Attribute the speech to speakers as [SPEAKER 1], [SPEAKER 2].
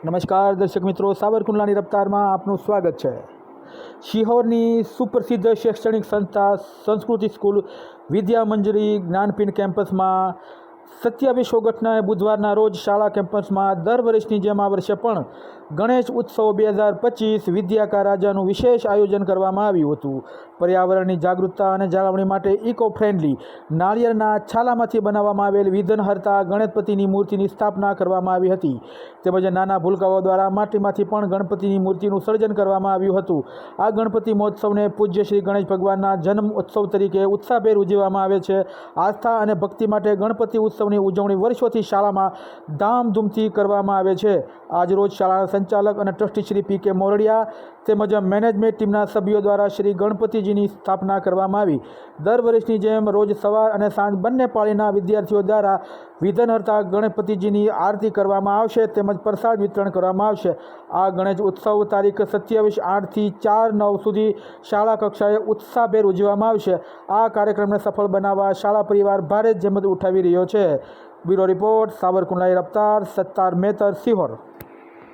[SPEAKER 1] નમસ્કાર દર્શક મિત્રો, સાવરકુંડલાની રફતારમાં આપનું સ્વાગત છે। શિહોરની સુપ્રસિદ્ધ શૈક્ષણિક સંસ્થા સંસ્કૃતિ સ્કૂલ વિદ્યા મંજરી જ્ઞાનપીઠ કેમ્પસમાં 27 ઓગસ્ટના બુધવારના રોજ શાળા કેમ્પસમાં દર વર્ષની જેમ આ વર્ષે પણ ગણેશ ઉત્સવ 2025 વિદ્યા રાજાનું વિશેષ આયોજન કરવામાં આવ્યું હતું। પર્યાવરણની જાગૃતતા અને જાળવણી માટે ઇકો ફ્રેન્ડલી નાળિયેરના છાલામાંથી બનાવવામાં આવેલ વિઘ્નહર્તા ગણપતિની મૂર્તિની સ્થાપના કરવામાં આવી હતી। તેમજ નાના ભૂલકાઓ દ્વારા માટીમાંથી પણ ગણપતિની મૂર્તિનું સર્જન કરવામાં આવ્યું હતું। આ ગણપતિ મહોત્સવને પૂજ્ય શ્રી ગણેશ ભગવાનના જન્મ ઉત્સવ તરીકે ઉત્સાહભેર ઉજવવામાં આવે છે। આસ્થા અને ભક્તિ માટે ગણપતિ ઉત્સવની ઉજવણી વર્ષોથી શાળામાં ધામધૂમથી કરવામાં આવે છે। આજરોજ શાળાના સંચાલક અને ટ્રસ્ટી શ્રી પી.કે. મોરડિયા તેમજ મેનેજમેન્ટ ટીમના સભ્યો દ્વારા શ્રી ગણપતિજીની સ્થાપના કરવામાં આવી। દર વર્ષની જેમ રોજ સવાર અને સાંજ બંને પાળીના વિદ્યાર્થીઓ દ્વારા વિઘ્નહર્તા ગણપતિજીની આરતી કરવામાં આવશે તેમજ પ્રસાદ વિતરણ કરવામાં આવશે। આ ગણેશ ઉત્સવ તારીખ 27/8થી 4/9 સુધી શાળા કક્ષાએ ઉત્સાહભેર ઉજવવામાં આવશે। આ કાર્યક્રમને સફળ બનાવવા શાળા પરિવાર ભારે જહેમત ઉઠાવી રહ્યો છે। Bureau report, Savarkundla રફતાર, Sattar Metar, Sihor.